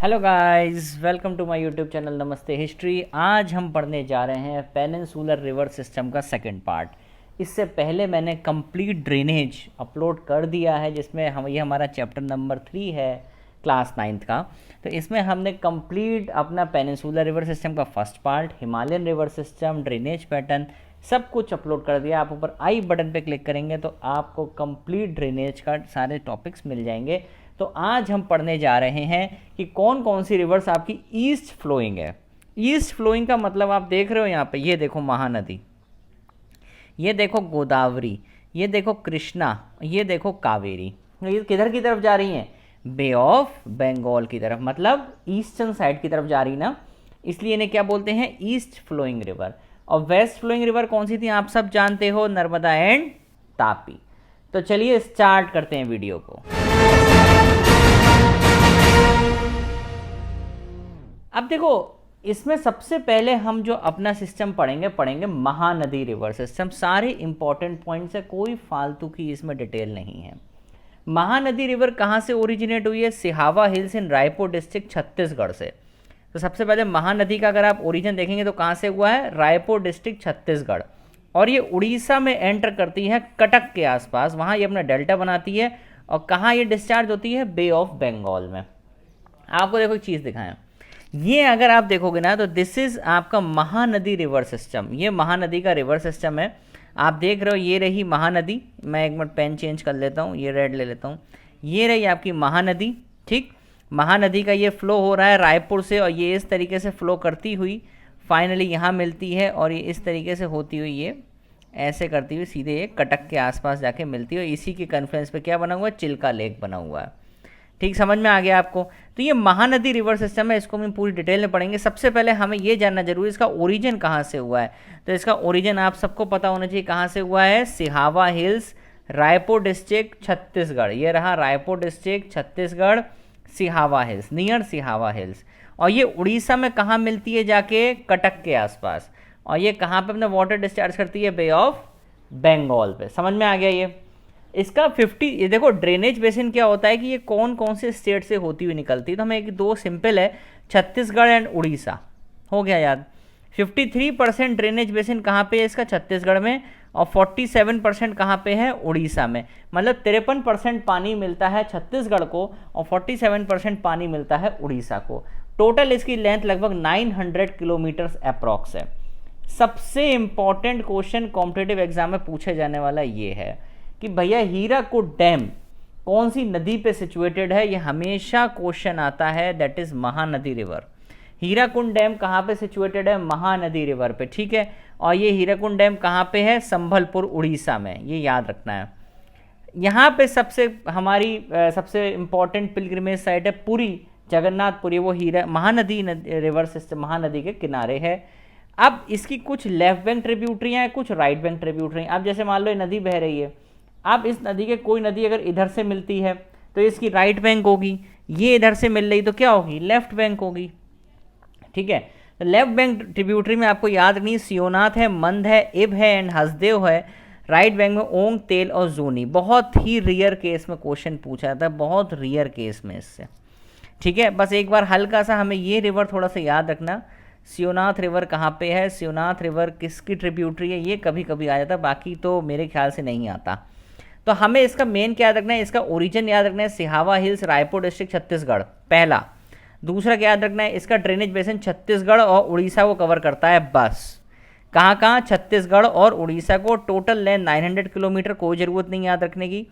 Hello guys, welcome to my YouTube channel Namaste history. आज हम पढ़ने जा रहे हैं पेनिनसुलर रिवर सिस्टम का सेकंड पार्ट। इससे पहले मैंने कंप्लीट ड्रेनेज अपलोड कर दिया है, जिसमें ये हमारा चैप्टर नंबर 3 है क्लास 9th का। तो इसमें हमने कंप्लीट अपना पेनिनसुलर रिवर सिस्टम का first part, Himalayan river system, drainage pattern सब कुछ अपलोड कर दिया। आप ऊपर आई बटन पे क्लिक करेंगे तो आपको कंप्लीट ड्रेनेज का सारे टॉपिक्स मिल जाएंगे। तो आज हम पढ़ने जा रहे हैं कि कौन कौन सी रिवर्स आपकी ईस्ट फ्लोइंग है। ईस्ट फ्लोइंग का मतलब आप देख रहे हो यहाँ पे, ये देखो महानदी, ये देखो गोदावरी, ये देखो कृष्णा, ये देखो कावेरी। ये किधर की तरफ जा रही हैं? बे ऑफ बंगाल की तरफ, मतलब ईस्टर्न साइड की तरफ जा रही ना, इसलिए इन्हें क्या बोलते हैं? East flowing river. और वेस्ट फ्लोइंग रिवर कौन सी थी? आप सब जानते हो, नर्मदा एंड तापी। तो चलिए स्टार्ट करते हैं वीडियो को। अब देखो, इसमें सबसे पहले हम जो अपना सिस्टम पढ़ेंगे महानदी रिवर सिस्टम। सारे इंपॉर्टेंट पॉइंट्स है, कोई फालतू की इसमें डिटेल नहीं है। महानदी रिवर कहाँ से ओरिजिनेट हुई है? सिहावा हिल्स इन रायपुर डिस्ट्रिक्ट, छत्तीसगढ़ से। तो सबसे पहले महानदी का अगर आप ओरिजिन देखेंगे तो कहाँ से हुआ है? रायपुर डिस्ट्रिक्ट, छत्तीसगढ़। और ये उड़ीसा में एंटर करती है कटक के आसपास, वहाँ ये अपना डेल्टा बनाती है। और कहाँ ये डिस्चार्ज होती है? बे ऑफ बंगाल में। आपको देखो एक चीज़ दिखाएं, ये अगर आप देखोगे ना तो दिस इज आपका महानदी रिवर सिस्टम। ये महानदी का रिवर सिस्टम है, आप देख रहे हो। ये रही महानदी, मैं एक मिनट पेन चेंज कर लेता हूँ, ये रेड ले लेता हूँ। ये रही आपकी महानदी, ठीक। महानदी का ये फ्लो हो रहा है रायपुर से, और ये इस तरीके से फ्लो करती हुई फाइनली यहाँ मिलती है। और ये इस तरीके से होती हुई, ये ऐसे करती हुई सीधे ये कटक के आसपास जाके मिलती है। इसी के कन्फ्लुएंस पे क्या बना हुआ है? चिल्का लेक बना हुआ है। ठीक, समझ में आ गया आपको? तो ये महानदी रिवर सिस्टम है, इसको हम पूरी डिटेल में पढ़ेंगे। सबसे पहले हमें ये जानना जरूरी है इसका ओरिजिन कहाँ से हुआ है। तो इसका ओरिजिन आप सबको पता होना चाहिए कहाँ से हुआ है। Sihawa hills, Raipur district, Chhattisgarh. ये रहा Raipur district, Chhattisgarh, Sihawa hills, near Sihawa hills. और ये उड़ीसा में कहाँ मिलती है? जाके कटक के आसपास। और ये कहाँ पे अपना वाटर डिस्चार्ज करती है? बे ऑफ बंगाल पे। समझ में आ गया ये? इसका 50, ये देखो ड्रेनेज बेसिन क्या होता है कि ये कौन कौन से स्टेट से होती हुई निकलती है। तो हमें एक दो सिंपल है, छत्तीसगढ़ एंड उड़ीसा, हो गया याद। 53% ड्रेनेज बेसिन कहाँ पे है इसका? छत्तीसगढ़ में। और 47% कहाँ पे है? उड़ीसा में। मतलब 53% पानी मिलता है छत्तीसगढ़ को और 47% पानी मिलता है उड़ीसा को। टोटल इसकी लेंथ लगभग 900 किलोमीटर अप्रॉक्स है। सबसे इंपॉर्टेंट क्वेश्चन कॉम्पिटेटिव एग्जाम में पूछे जाने वाला ये है कि भैया हीराकुड डैम कौन सी नदी पे सिचुएटेड है? ये हमेशा क्वेश्चन आता है, that is Mahanadi river. Hirakud dam कहाँ पे सिचुएटेड है? महानदी रिवर पे, ठीक है। और ये हीराकुंड डैम कहाँ पे है? संबलपुर, उड़ीसा में, ये याद रखना है। यहाँ पे सबसे हमारी सबसे इंपॉर्टेंट पिलग्रिमेज साइट है पुरी, जगन्नाथपुरी। वो महानदी रिवर सिस्टम महानदी के किनारे है। अब इसकी कुछ लेफ्ट बैंक ट्रिब्यूटरियाँ हैं, कुछ राइट बैंक ट्रिब्यूटरी। अब जैसे मान लो ये नदी बह रही है, अब इस नदी के कोई नदी अगर इधर से मिलती है तो इसकी राइट बैंक होगी। ये इधर से मिल रही तो क्या होगी? लेफ्ट बैंक होगी, ठीक है। तो लेफ्ट बैंक ट्रिब्यूटरी में आपको याद नहीं, सियोनाथ है, मंद है, इब है एंड हसदेव है। राइट बैंक में ओंग, तेल और जूनी। बहुत ही रियर केस में क्वेश्चन पूछा जाता है, बहुत रियर केस में इससे, ठीक है। बस एक बार हल्का सा हमें ये रिवर थोड़ा सा याद रखना। सियोनाथ रिवर कहाँ पे है? सियोनाथ रिवर किसकी ट्रिब्यूटरी है? ये कभी कभी आ जाता है, बाकी तो मेरे ख्याल से नहीं आता। तो हमें इसका मेन क्या याद रखना है? इसका ओरिजिन याद रखना है, सिहावा हिल्स, रायपुर डिस्ट्रिक्ट, छत्तीसगढ़, पहला। दूसरा क्या याद रखना है? इसका ड्रेनेज बेसिन छत्तीसगढ़ और उड़ीसा को कवर करता है, बस। कहाँ कहाँ? छत्तीसगढ़ और उड़ीसा को। टोटल लेंथ 900 किलोमीटर, कोई ज़रूरत नहीं याद रखने की।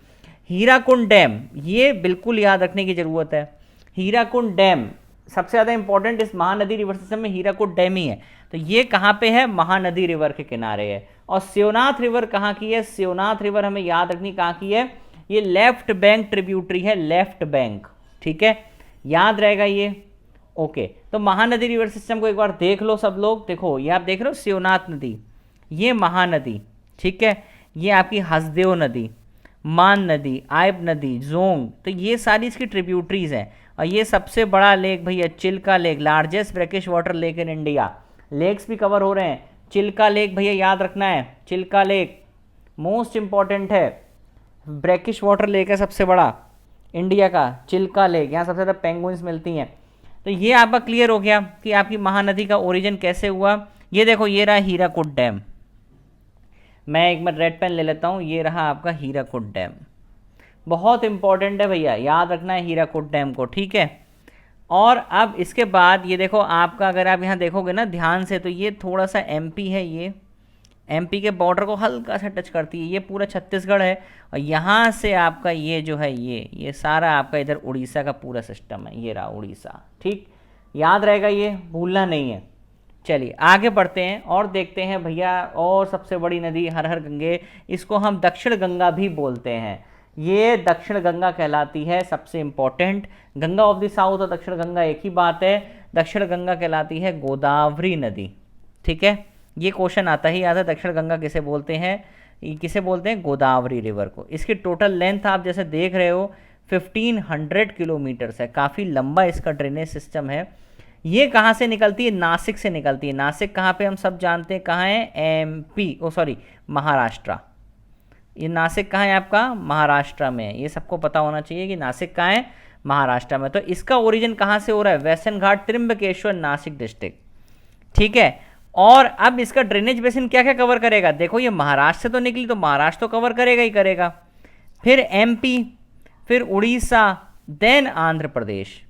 हीराकुंड डैम, ये बिल्कुल याद रखने की ज़रूरत है। हीराकुंड डैम सबसे ज़्यादा इंपॉर्टेंट इस महानदी रिवर सिस्टम में हीराकुंड डैम ही है। तो ये कहाँ पे है? महानदी रिवर के किनारे है। और सियोनाथ रिवर कहाँ की है? सियोनाथ रिवर हमें याद रखनी कहाँ की है? ये लेफ्ट बैंक ट्रिब्यूटरी है, लेफ्ट बैंक, ठीक है, याद रहेगा ये। ओके, तो महानदी रिवर सिस्टम को एक बार देख लो सब लोग। देखो ये आप देख रहे हो सियोनाथ नदी, ये महानदी, ठीक है। ये आपकी हसदेव नदी, मान नदी, आयब नदी, जोंग, तो ये सारी इसकी ट्रिब्यूटरीज हैं। और ये सबसे बड़ा लेक भैया Chilka lake, largest brackish water lake in India. Lakes भी कवर हो रहे हैं। चिल्का लेक भैया याद रखना है, चिल्का लेक मोस्ट इंपॉर्टेंट है। ब्रैकिश वाटर लेक है सबसे बड़ा इंडिया का, चिल्का लेक। यहाँ सबसे ज़्यादा पेंगुइन्स मिलती हैं। तो ये आपका क्लियर हो गया कि आपकी महानदी का ओरिजिन कैसे हुआ। ये देखो, ये रहा हीराकुद डैम, मैं एक बार रेड पेन ले लेता हूँ, ये रहा आपका हीराकुद डैम, बहुत इंपॉर्टेंट है भैया, याद रखना है हीराकुद डैम को, ठीक है। और अब इसके बाद ये देखो आपका, अगर आप यहाँ देखोगे ना ध्यान से, तो ये थोड़ा सा एमपी है, ये एमपी के बॉर्डर को हल्का सा टच करती है, ये पूरा छत्तीसगढ़ है, और यहाँ से आपका ये जो है ये सारा आपका इधर उड़ीसा का पूरा सिस्टम है, ये रहा उड़ीसा, ठीक, याद रहेगा, ये भूलना नहीं है। चलिए आगे बढ़ते हैं और देखते हैं भैया, और सबसे बड़ी नदी हर हर गंगे, इसको हम दक्षिण गंगा भी बोलते हैं, ये दक्षिण गंगा कहलाती है, सबसे important, Ganga of the south और दक्षिण गंगा एक ही बात है, दक्षिण गंगा कहलाती है गोदावरी नदी, ठीक है, ये क्वेश्चन आता ही आता है, दक्षिण गंगा किसे बोलते हैं, किसे बोलते हैं, गोदावरी रिवर को। इसकी टोटल लेंथ आप जैसे देख रहे हो 1500 किलोमीटर्स है, काफ़ी लंबा इसका ड्रेनेज सिस्टम है। ये कहाँ से निकलती है, नासिक से निकलती है, नासिक कहाँ पे हम सब जानते हैं कहाँ है, एमपी, ओ सॉरी महाराष्ट्र, ये नासिक कहाँ है आपका, महाराष्ट्र में है, ये सबको पता होना चाहिए कि नासिक कहाँ है, महाराष्ट्र में। तो इसका ओरिजिन कहाँ से हो रहा है, वेस्टर्न घाट, त्र्यंबकेश्वर, नासिक डिस्ट्रिक्ट, ठीक है। और अब इसका ड्रेनेज बेसिन क्या क्या कवर करेगा, देखो ये महाराष्ट्र से तो निकली, तो महाराष्ट्र तो कवर करेगा ही करेगा, फिर एमपी, फिर उड़ीसा, देन आंध्र प्रदेश,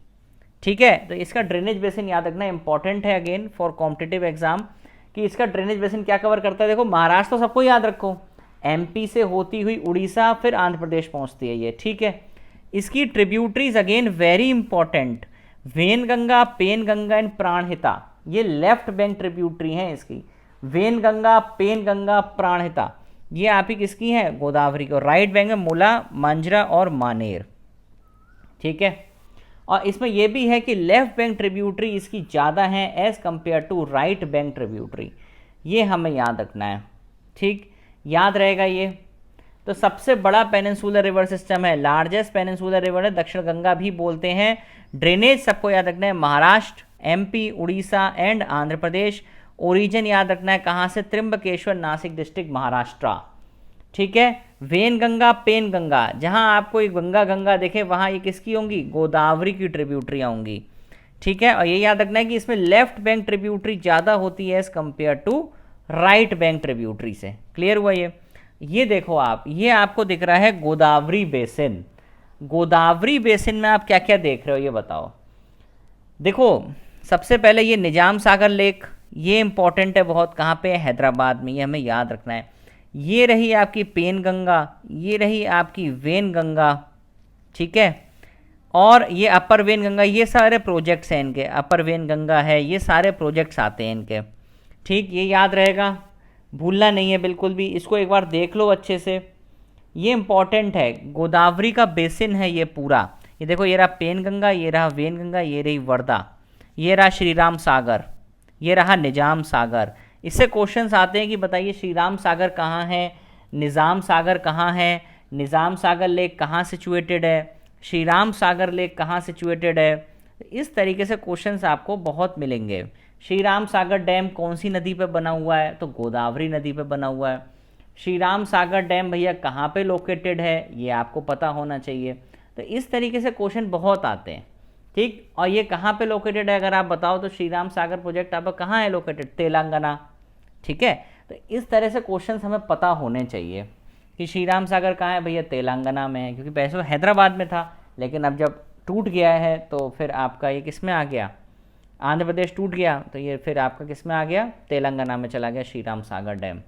ठीक है। तो इसका ड्रेनेज बेसिन याद रखना इंपॉर्टेंट है अगेन फॉर कॉम्पिटिटिव एग्जाम, कि इसका ड्रेनेज बेसिन क्या कवर करता है। देखो महाराष्ट्र तो सबको याद रखो, एमपी से होती हुई उड़ीसा, फिर आंध्र प्रदेश पहुंचती है ये, ठीक है। इसकी tributaries again very important, Wainganga, Penganga and Pranhita, ये लेफ्ट बैंक ट्रिब्यूटरी हैं इसकी, वेनगंगा, पेनगंगा, प्राणहिता, ये आप ही किसकी है, गोदावरी को। राइट बैंक में मुला, मंजरा और मानेर, ठीक है। और इसमें यह भी है कि लेफ्ट बैंक ट्रिब्यूटरी इसकी ज़्यादा है as compare to right bank tributary, ये हमें याद रखना है, ठीक, याद रहेगा ये। तो सबसे बड़ा पेनिनसुलर रिवर सिस्टम है, लार्जेस्ट पेनिनसुलर रिवर है, दक्षिण गंगा भी बोलते हैं। ड्रेनेज सबको याद रखना है, Maharashtra, MP, Orissa and Andhra Pradesh. Origin याद रखना है कहाँ से, त्र्यंबकेश्वर, नासिक डिस्ट्रिक्ट, महाराष्ट्र, ठीक है। वेन गंगा, पेन गंगा, जहाँ आपको एक गंगा गंगा देखे वहाँ ये किसकी होंगी, गोदावरी की ट्रिब्यूटरी होंगी, ठीक है। और ये याद रखना है कि इसमें लेफ्ट बैंक ट्रिब्यूटरी ज़्यादा होती है as compare to right bank tributary से, क्लियर हुआ ये देखो आप, ये आपको दिख रहा है गोदावरी बेसिन। गोदावरी बेसिन में आप क्या क्या देख रहे हो ये बताओ। देखो सबसे पहले ये निजाम सागर लेक, ये इंपॉर्टेंट है बहुत, कहाँ पे है, हैदराबाद में, ये हमें याद रखना है। ये रही आपकी पेन गंगा, ये रही आपकी वेन गंगा, ठीक है। और ये अपर वेन गंगा, ये सारे प्रोजेक्ट्स हैं इनके, अपर वेन गंगा है, ये सारे प्रोजेक्ट्स आते हैं इनके, ठीक, ये याद रहेगा, भूलना नहीं है बिल्कुल भी, इसको एक बार देख लो अच्छे से, ये इंपॉर्टेंट है। गोदावरी का बेसिन है ये पूरा, ये देखो, ये रहा पेन गंगा, ये रहा वेन गंगा, ये रही वर्धा, ये रहा श्री राम सागर, ये रहा निजाम सागर। इससे क्वेश्चंस आते हैं कि बताइए श्री राम सागर कहाँ है, निज़ाम सागर कहाँ है, निज़ाम सागर लेक कहाँ सिचुएटेड है, श्री राम सागर लेक कहाँ सिचुएटेड है, इस तरीके से क्वेश्चंस आपको बहुत मिलेंगे। श्री राम सागर डैम कौन सी नदी पे बना हुआ है, तो गोदावरी नदी पे बना हुआ है। श्री राम सागर डैम भैया कहाँ पे लोकेटेड है, ये आपको पता होना चाहिए। तो इस तरीके से क्वेश्चन बहुत आते हैं, ठीक। और ये कहाँ पे लोकेटेड है अगर आप बताओ तो श्री राम सागर प्रोजेक्ट आपका कहाँ है लोकेटेड, तेलंगाना, ठीक है। तो इस तरह से क्वेश्चंस हमें पता होने चाहिए कि श्री राम सागर कहाँ है भैया, तेलंगाना में है, क्योंकि पहले तो हैदराबाद में था, लेकिन अब जब टूट गया है तो फिर आपका ये किस में आ गया, आंध्र प्रदेश टूट गया तो ये फिर आपका किस में आ गया, तेलंगाना में चला गया श्री राम सागर डैम।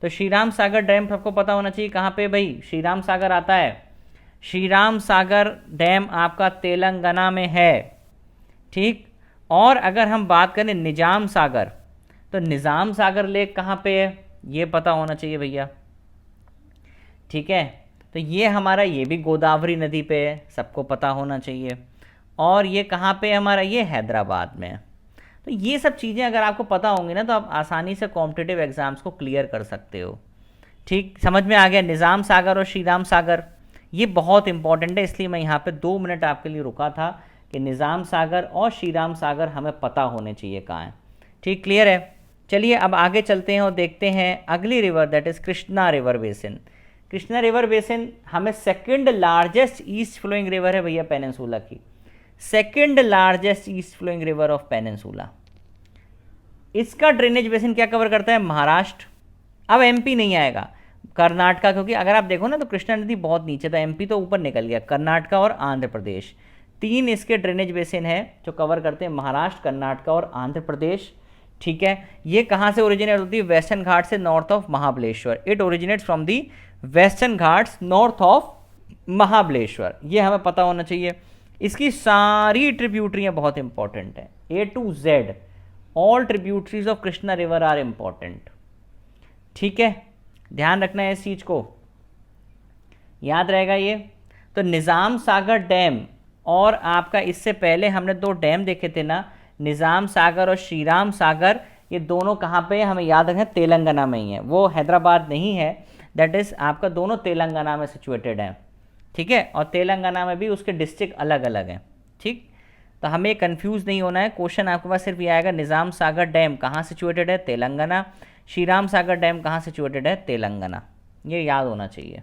तो श्री राम सागर डैम सबको पता होना चाहिए कहाँ पे भाई, श्री राम सागर आता है, श्री राम सागर डैम आपका तेलंगाना में है, ठीक। और अगर हम बात करें निजाम सागर, तो निज़ाम सागर लेक कहाँ पे है, ये पता होना चाहिए भैया, ठीक है। तो ये हमारा, ये भी गोदावरी नदी पे है, सबको पता होना चाहिए। और ये कहाँ पे है हमारा, ये हैदराबाद में है। तो ये सब चीज़ें अगर आपको पता होंगी ना तो आप आसानी से कॉम्पिटिटिव एग्जाम्स को क्लियर कर सकते हो, ठीक। समझ में आ गया, निज़ाम सागर और श्री राम सागर ये बहुत इंपॉर्टेंट है, इसलिए मैं यहाँ पे 2 मिनट आपके लिए रुका था कि निज़ाम सागर और श्री राम सागर हमें पता होने चाहिए कहाँ है, ठीक, क्लियर है। चलिए अब आगे चलते हैं और देखते हैं अगली river, that is Krishna river basin. Krishna river basin हमें second largest east flowing river है भैया पेनिनसुला की, second largest east flowing river of peninsula. इसका ड्रेनेज बेसिन क्या कवर करता है? महाराष्ट्र। अब एमपी नहीं आएगा, कर्नाटका, क्योंकि अगर आप देखो ना तो कृष्णा नदी बहुत नीचे, तो एमपी तो ऊपर निकल गया। कर्नाटका और आंध्र प्रदेश, 3 इसके ड्रेनेज बेसिन है जो कवर करते हैं महाराष्ट्र, कर्नाटका और आंध्र प्रदेश। ठीक है, ये कहाँ से ओरिजिनेट होती है? वेस्टर्न घाट से north of Mahabaleshwar. It originates from the western Ghats north of Mahabaleshwar, ये हमें पता होना चाहिए। इसकी सारी ट्रिब्यूटरियाँ बहुत इंपॉर्टेंट है, A to Z all tributaries of Krishna river are important. ठीक है, ध्यान रखना है इस चीज को, याद रहेगा ये। तो निज़ाम सागर डैम और आपका इससे पहले हमने 2 डैम देखे थे ना, निज़ाम सागर और श्रीराम सागर, ये दोनों कहाँ पे हमें याद रखना, तेलंगाना में ही है। वो हैदराबाद नहीं है, दैट इज़ आपका दोनों तेलंगाना में सिचुएटेड है। ठीक है, और तेलंगाना में भी उसके डिस्ट्रिक्ट अलग अलग हैं। ठीक, तो हमें कंफ्यूज नहीं होना है। क्वेश्चन आपके पास सिर्फ ये आएगा, निज़ाम सागर डैम कहाँ सिचुएटेड है? तेलंगाना। श्रीराम सागर डैम कहाँ सिचुएटेड है? तेलंगाना। ये याद होना चाहिए।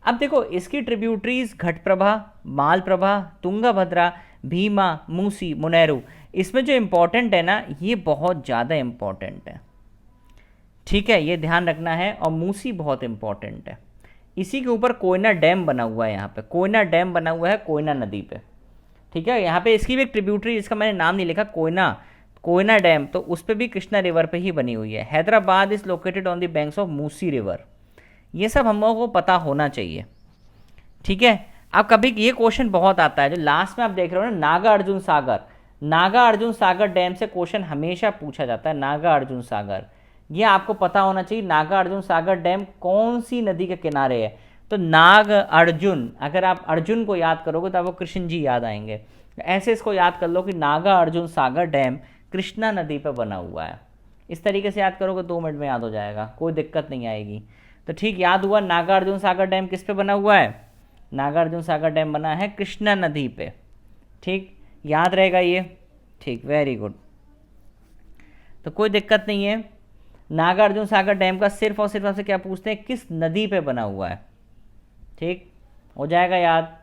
अब देखो इसकी ट्रिब्यूटरीज घटप्रभा, मालप्रभा, तुंगभद्रा, भीमा, मूसी, मुनेरू, इसमें जो इम्पोर्टेंट है ना, ये बहुत ज़्यादा इम्पोर्टेंट है। ठीक है, ये ध्यान रखना है। और मूसी बहुत इम्पोर्टेंट है। इसी के ऊपर कोयना डैम बना हुआ है, यहाँ पे कोयना डैम बना हुआ है कोयना नदी पे। ठीक है, यहाँ पे इसकी भी एक ट्रिब्यूटरी, जिसका मैंने नाम नहीं लिखा, कोयना डैम, तो उस पर भी कृष्णा रिवर पे ही बनी हुई है। Hyderabad is located on the banks of Musi river. ये सब हम लोगों को पता होना चाहिए। ठीक है, अब कभी ये क्वेश्चन बहुत आता है, जो लास्ट में आप देख रहे हो ना, नागा अर्जुन सागर, नागा अर्जुन सागर डैम से क्वेश्चन हमेशा पूछा जाता है। नागा अर्जुन सागर, ये आपको पता होना चाहिए। नागा अर्जुन सागर डैम कौन सी नदी के किनारे है? तो नाग अर्जुन, अगर आप अर्जुन को याद करोगे तो आपको कृष्ण जी याद आएंगे। ऐसे इसको याद कर लो कि नागा अर्जुन सागर डैम कृष्णा नदी पर बना हुआ है। इस तरीके से याद करोगे 2 मिनट में याद हो जाएगा, कोई दिक्कत नहीं आएगी। तो ठीक, याद हुआ नागा अर्जुन सागर डैम किस पे बना हुआ है? नागा अर्जुन सागर डैम बना है कृष्णा नदी पे। ठीक, याद रहेगा ये। ठीक, वेरी गुड, तो कोई दिक्कत नहीं है। नागा अर्जुन सागर डैम का सिर्फ और सिर्फ आपसे क्या पूछते हैं, किस नदी पे बना हुआ है? ठीक, हो जाएगा याद,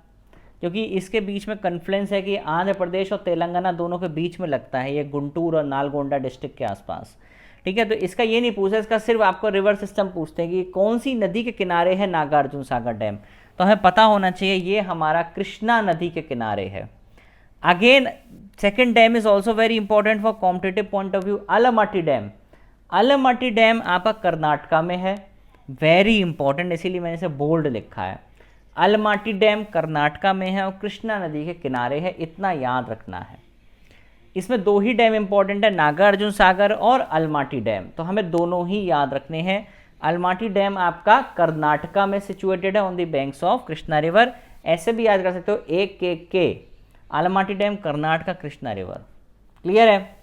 क्योंकि इसके बीच में कन्फ्लुएंस है कि आंध्र प्रदेश और तेलंगाना दोनों के बीच में लगता है, ये गुंटूर और नालगोंडा डिस्ट्रिक्ट के आसपास। ठीक है, तो इसका ये नहीं पूछा, इसका सिर्फ आपको रिवर सिस्टम पूछते हैं कि कौन सी नदी के किनारे है नागा अर्जुन सागर डैम। तो हमें पता होना चाहिए ये हमारा कृष्णा नदी के किनारे है। Again second dam is also very important for competitive point of view, Almatti dam. Almatti dam आपका कर्नाटका में है, वेरी इंपॉर्टेंट, इसीलिए मैंने इसे बोल्ड लिखा है। अलमट्टी डैम कर्नाटका में है और कृष्णा नदी के किनारे है, इतना याद रखना है। इसमें 2 ही डैम इंपॉर्टेंट है, नागा अर्जुन सागर और अलमट्टी डैम, तो हमें दोनों ही याद रखने हैं। अलमट्टी डैम आपका कर्नाटका में सिचुएटेड है on the banks of Krishna river. ऐसे भी याद कर सकते हो, के Almatti dam Karnataka Krishna river. Clear है,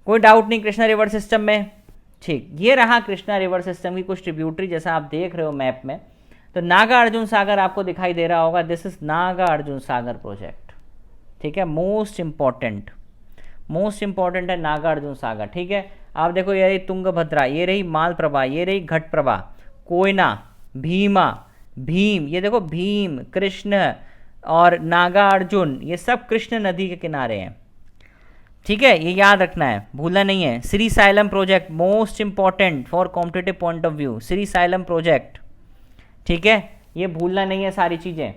कोई डाउट नहीं कृष्णा रिवर सिस्टम में। ठीक, ये रहा कृष्णा रिवर सिस्टम की कुछ ट्रिब्यूटरी, जैसा आप देख रहे हो मैप में। तो नागा अर्जुन सागर आपको दिखाई दे रहा होगा, this is Naga Arjun Sagar project. ठीक है, मोस्ट इंपॉर्टेंट है नागा अर्जुन सागर। ठीक है, आप देखो ये रही तुंगभद्रा, ये रही मालप्रभा, ये रही घटप्रभा, कोयना, भीमा, भीम, ये देखो भीम, कृष्ण और नागा अर्जुन, ये सब कृष्ण नदी के किनारे हैं। ठीक है, ये याद रखना है, भूलना नहीं है। Shri xylem project most important for competitive point of view, Shri xylem project. ठीक है, ये भूलना नहीं है सारी चीज़ें।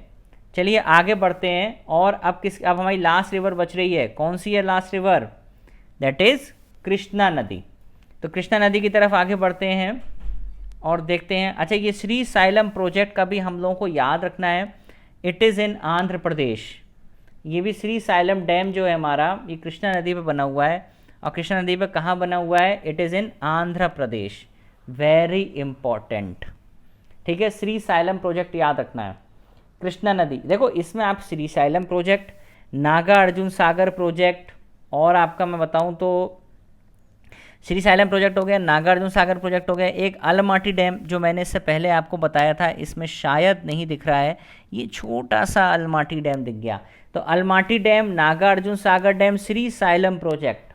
चलिए आगे बढ़ते हैं। और अब हमारी लास्ट रिवर बच रही है, कौन सी है last river? That is Krishna नदी। तो कृष्णा नदी की तरफ आगे बढ़ते हैं और देखते हैं। अच्छा, ये श्री साइलम प्रोजेक्ट का भी हम लोगों को याद रखना है, it is in Andhra Pradesh. ये भी श्री साइलम डैम जो है हमारा, ये कृष्णा नदी पे बना हुआ है। और कृष्णा नदी पे कहाँ बना हुआ है? It is in Andhra Pradesh, very important. ठीक है, श्री साइलम प्रोजेक्ट याद रखना है। कृष्णा नदी, देखो इसमें आप श्री साइलम प्रोजेक्ट, नागा अर्जुन सागर प्रोजेक्ट, और आपका मैं बताऊं तो श्री साइलम प्रोजेक्ट हो गया, नागा अर्जुन सागर प्रोजेक्ट हो गया, एक अलमट्टी डैम जो मैंने इससे पहले आपको बताया था, इसमें शायद नहीं दिख रहा है, ये छोटा सा अलमट्टी डैम दिख गया। तो अलमट्टी डैम, नागा अर्जुन सागर डैम, श्री साइलम प्रोजेक्ट,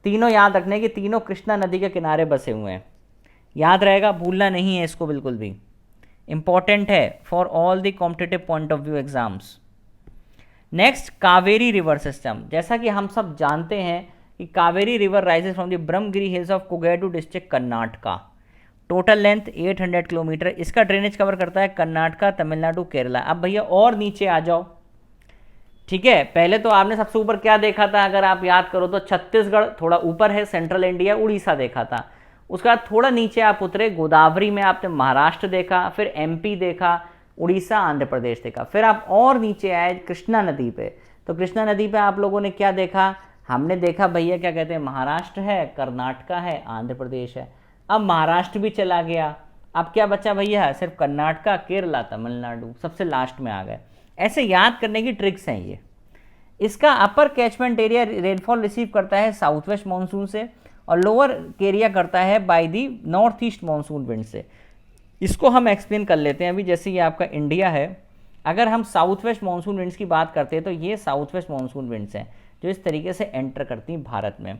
तीनों याद रखने की, तीनों कृष्णा नदी के किनारे बसे हुए हैं। याद रहेगा, भूलना नहीं है इसको बिल्कुल भी, इंपॉर्टेंट है for all the competitive point of view exams. Next Kaveri river system. जैसा कि हम सब जानते हैं कि Kaveri river rises from the Brahmagiri hills of Kodagu district Karnataka. Total length 800 kilometre. इसका ड्रेनेज कवर करता है कर्नाटका, तमिलनाडु, केरला। अब भैया और नीचे आ जाओ, ठीक है। पहले तो आपने सबसे ऊपर क्या देखा था, अगर आप याद करो तो छत्तीसगढ़ थोड़ा ऊपर है, सेंट्रल इंडिया, उड़ीसा देखा था। उसके बाद थोड़ा नीचे आप उतरे, गोदावरी में आपने महाराष्ट्र देखा, फिर एमपी देखा, उड़ीसा, आंध्र प्रदेश देखा। फिर आप और नीचे आए कृष्णा नदी पे। तो कृष्णा नदी पे आप लोगों ने क्या देखा, हमने देखा भैया क्या कहते हैं, महाराष्ट्र है, कर्नाटका है, आंध्र प्रदेश है। अब महाराष्ट्र भी चला गया, अब क्या बचा भैया, सिर्फ कर्नाटका, केरला, तमिलनाडु सबसे लास्ट में आ गए। ऐसे याद करने की ट्रिक्स हैं ये। इसका अपर कैचमेंट एरिया रेनफॉल रिसीव करता है साउथ वेस्ट मानसून से, और लोअर एरिया करता है by the north east monsoon wind से। इसको हम एक्सप्लेन कर लेते हैं अभी। जैसे ये आपका इंडिया है, अगर हम साउथ वेस्ट मानसून विंड्स की बात करते हैं तो ये साउथ वेस्ट मानसून विंड्स हैं जो इस तरीके से एंटर करती हैं भारत में।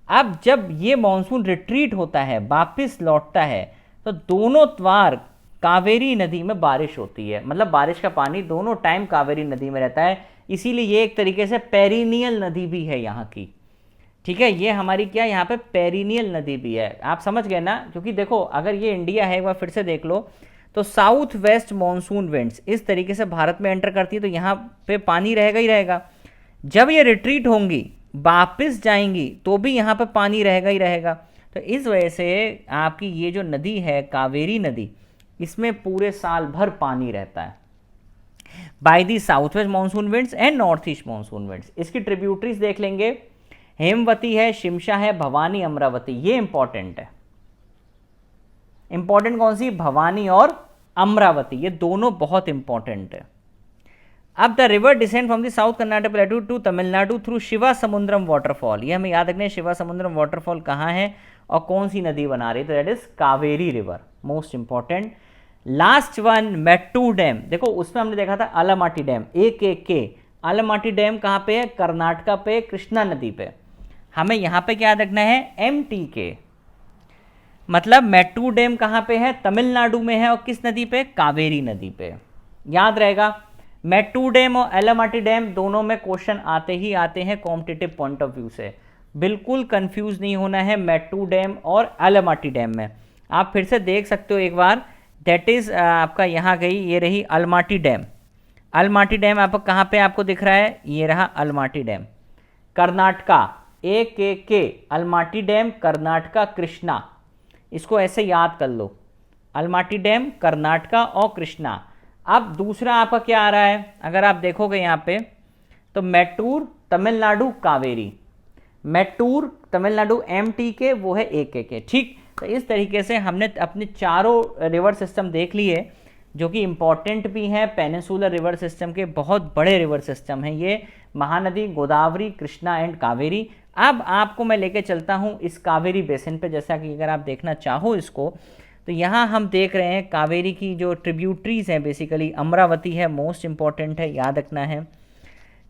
अब जब ये मानसून रिट्रीट होता है, वापस लौटता है, तो दोनों द्वार कावेरी नदी में बारिश होती है। मतलब बारिश का पानी दोनों टाइम कावेरी नदी में रहता है, इसीलिए ये एक तरीके से पेरिनियल नदी भी है यहाँ की, ठीक है। ये हमारी क्या, यहाँ पे पेरिनियल नदी भी है। आप समझ गए ना, क्योंकि देखो अगर ये इंडिया है, एक बार फिर से देख लो, तो साउथ वेस्ट मानसून विंड्स इस तरीके से भारत में एंटर करती है, तो यहाँ पे पानी रहेगा ही रहेगा। जब ये रिट्रीट होंगी, वापस जाएंगी, तो भी यहाँ पे पानी रहेगा ही रहेगा। तो इस वजह से आपकी ये जो नदी है कावेरी नदी, इसमें पूरे साल भर पानी रहता है by the south west monsoon winds and north east monsoon winds. इसकी ट्रिब्यूटरीज देख लेंगे, हेमवती है, शिमशा है, भवानी, अमरावती। ये इंपॉर्टेंट है। इंपॉर्टेंट कौन सी, भवानी और अमरावती, ये दोनों बहुत इंपॉर्टेंट है। अब the river descend from the south Karnataka plateau to Tamil Nadu through Shivasamudram waterfall. ये हमें याद रखना है, शिवा समुद्रम वाटरफॉल कहाँ है और कौन सी नदी बना रही है, तो that is Kaveri river, most important. Last one Mettur dam. देखो उसमें हमने देखा था Almaty dam, AKK। Almaty dam कहाँ पे है, कर्नाटका पे, कृष्णा नदी पे। हमें यहाँ पे क्या याद रखना है, MTK। मतलब मेट्टूर डैम कहाँ पे है, तमिलनाडु में है, और किस नदी पे, कावेरी नदी पे। याद रहेगा, मेट्टूर डैम और अलमाटी डैम दोनों में क्वेश्चन आते ही आते हैं कॉम्पिटिटिव पॉइंट ऑफ व्यू से। बिल्कुल कंफ्यूज नहीं होना है मेट्टूर डैम और अलमाटी डैम में। आप फिर से देख सकते हो एक बार, दैट इज आपका यहाँ गई, ये रही अलमाटी डैम। अलमाटी डैम आपको कहाँ पे आपको दिख रहा है, ये रहा Almaty dam, Karnataka, AKK, Almaty dam, Karnataka, Krishna. इसको ऐसे याद कर लो, अलमाटी डैम, कर्नाटका और कृष्णा। अब दूसरा आपका क्या आ रहा है, अगर आप देखोगे यहाँ पे, तो मेट्टूर, तमिलनाडु, कावेरी। मेट्टूर तमिलनाडु MTK, वो है AKK, ठीक। तो इस तरीके से हमने अपने चारों रिवर सिस्टम देख लिए, जो कि इम्पॉर्टेंट भी हैं। पेनिनसुलर रिवर सिस्टम के बहुत बड़े रिवर सिस्टम हैं ये, महानदी, गोदावरी, कृष्णा एंड कावेरी। अब आपको मैं लेके चलता हूँ इस कावेरी बेसिन पे, जैसा कि अगर आप देखना चाहो इसको, तो यहाँ हम देख रहे हैं कावेरी की जो ट्रिब्यूटरीज हैं, बेसिकली अमरावती है, मोस्ट इंपॉर्टेंट है, याद रखना है,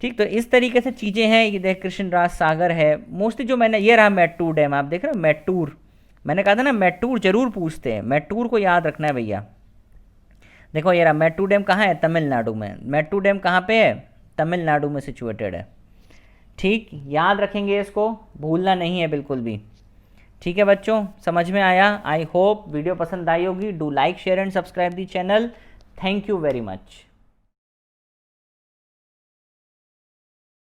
ठीक। तो इस तरीके से चीज़ें हैं। ये देख कृष्णराज सागर है, मोस्टली जो मैंने, ये रहा मेट्टूर डैम, आप देख रहे हो मेट्टूर, मैंने कहा था ना मेट्टूर जरूर पूछते हैं, मेट्टूर को याद रखना है भैया। देखो ये रहा मेट्टूर डैम, कहाँ है, तमिलनाडु में। मेट्टूर डैम कहाँ पे है, तमिलनाडु में सिचुएटेड है, ठीक। याद रखेंगे इसको, भूलना नहीं है बिल्कुल भी, ठीक है बच्चों। समझ में आया, आई होप वीडियो पसंद आई होगी। Do like, share and subscribe the channel. Thank you very much.